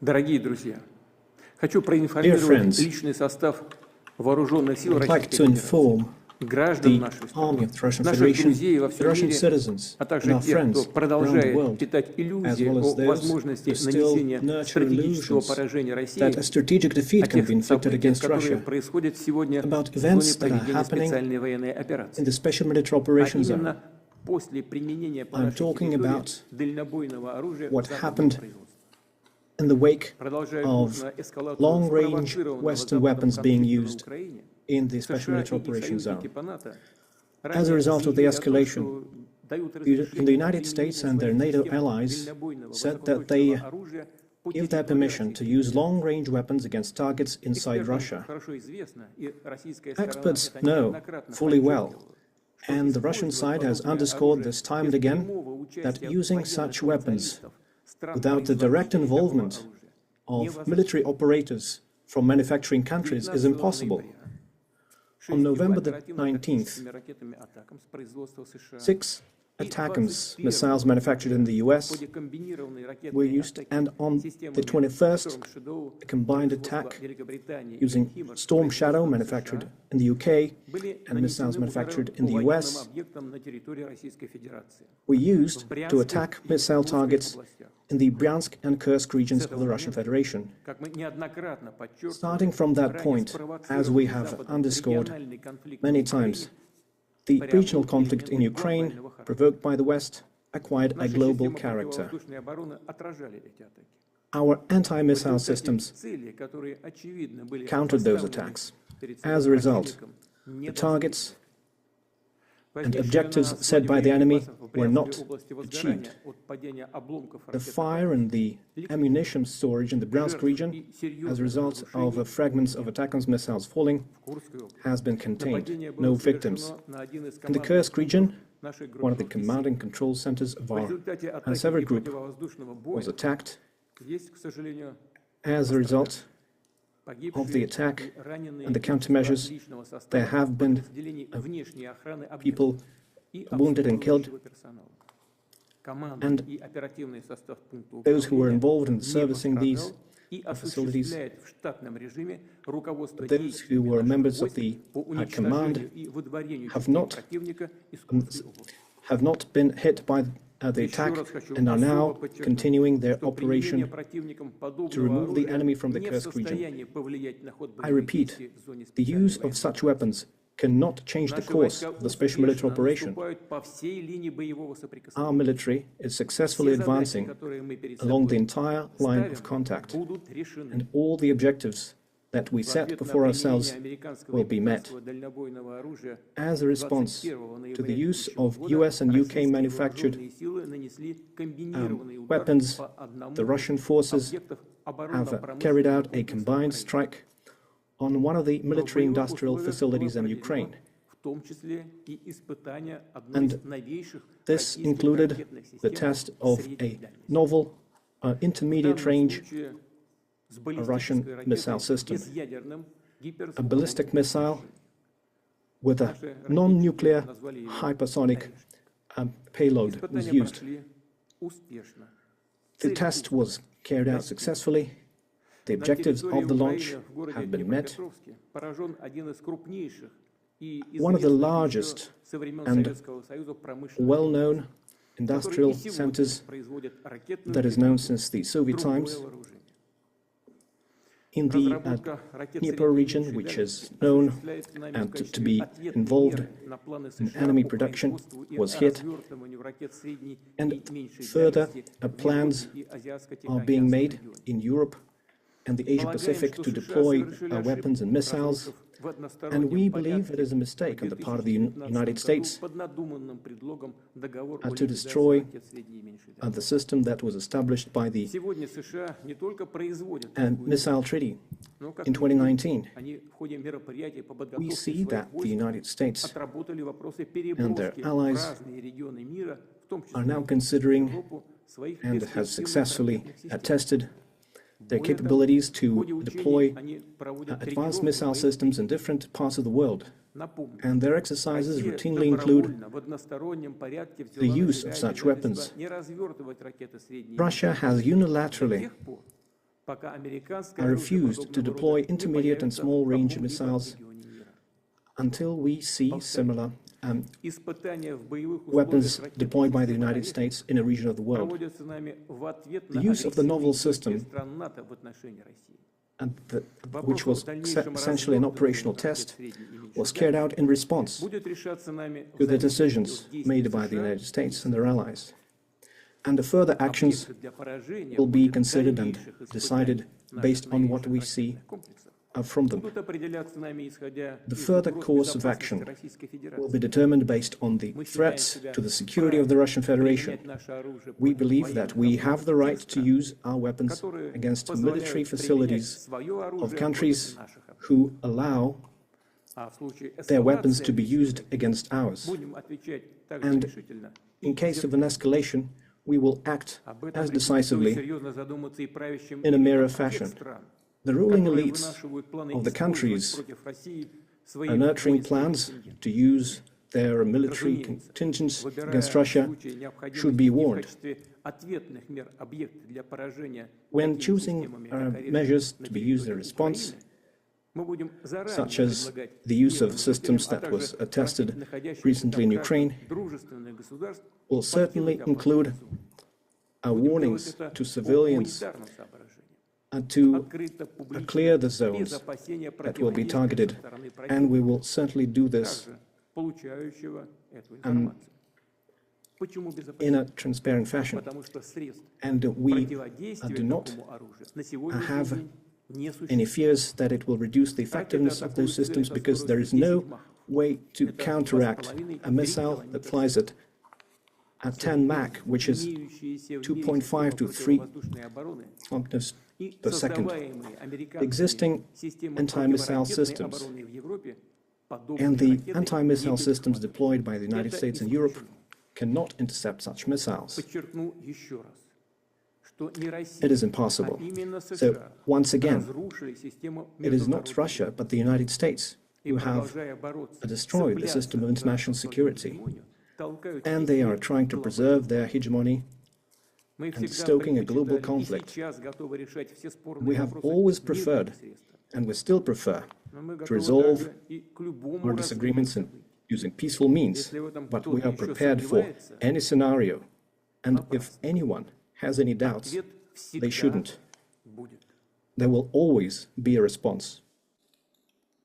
Дорогие друзья, хочу проинформировать личный состав вооруженных сил Российской Федерации, граждан нашей страны, наших друзей во всем мире, а также тех, кто продолжает питать иллюзии о возможности нанесения стратегического поражения России, о тех событиях, которые происходят сегодня в зоне проведения специальной военной операции. А именно после применения по нашей территории дальнобойного оружия западного производства. In the wake of long-range Western weapons being used in the special military operations zone. As a result of the escalation, the United States and their NATO allies said that they give their permission to use long-range weapons against targets inside Russia. Experts know fully well, and the Russian side has underscored this time and again, that using such weapons without the direct involvement of military operators from manufacturing countries is impossible. On November the 19th, 6 ATACMS missiles manufactured in the US were used, and on the 21st, a combined attack using Storm Shadow manufactured in the UK and missiles manufactured in the US were used to attack missile targets in the Bryansk and Kursk regions of the Russian Federation. Starting from that point, as we have underscored many times, the regional conflict in Ukraine, provoked by the West, acquired a global character. Our anti-missile systems countered those attacks. As a result, the targets and objectives set by the enemy were not achieved. The fire and the ammunition storage in the Bryansk region, as a result of fragments of ATACMS missiles falling, has been contained. No victims. In the Kursk region, one of the command and control centers of our severed group was attacked. As a result of the attack and the countermeasures, there have been people wounded and killed, and those who were involved in servicing these facilities, those who were members of the command have not been hit by the attack and are now continuing their operation to remove the enemy from the Kursk region. I repeat, the use of such weapons cannot change the course of the special military operation. Our military is successfully advancing along the entire line of contact, and all the objectives that we set before ourselves will be met. As a response to the use of US and UK manufactured weapons, the Russian forces have carried out a combined strike on one of the military-industrial facilities in Ukraine. And this included the test of a novel intermediate-range a Russian missile system. A ballistic missile with a non-nuclear hypersonic payload was used. The test was carried out successfully. The objectives of the launch have been met. One of the largest and well-known industrial centers that is known since the Soviet times in the Dnieper region, which is known to be involved in enemy production, was hit. And further plans are being made in Europe and the Asia-Pacific to deploy weapons and missiles. And we believe it is a mistake on the part of the United States to destroy the system that was established by the Missile Treaty in 2019. We see that the United States and their allies are now considering and have successfully tested their capabilities to deploy advanced missile systems in different parts of the world. And their exercises routinely include the use of such weapons. Russia has unilaterally are refused to deploy intermediate and small-range missiles until we see similar weapons deployed by the United States in a region of the world. The use of the novel system, which was essentially an operational test, was carried out in response to the decisions made by the United States and their allies. And the further actions will be considered and decided based on what we see from them. The further course of action will be determined based on the threats to the security of the Russian Federation. We believe that we have the right to use our weapons against military facilities of countries who allow their weapons to be used against ours. And in case of an escalation, we will act as decisively in a mirror fashion. The ruling elites of the countries are nurturing plans to use their military contingents against Russia should be warned. When choosing measures to be used in response, such as the use of systems that was tested recently in Ukraine, will certainly include warnings to civilians to clear the zones that will be targeted, and we will certainly do this in a transparent fashion. And we do not have any fears that it will reduce the effectiveness of those systems, because there is no way to counteract a missile that flies at 10 Mach, which is 2.5 to 3 kilometers per second. Existing anti-missile systems and the anti-missile systems deployed by the United States and Europe cannot intercept such missiles. It is impossible. So, once again, it is not Russia, but the United States who have destroyed the system of international security. And they are trying to preserve their hegemony and stoking a global conflict. We have always preferred, and we still prefer, to resolve our disagreements using peaceful means, but we are prepared for any scenario, and if anyone has any doubts, they shouldn't. There will always be a response.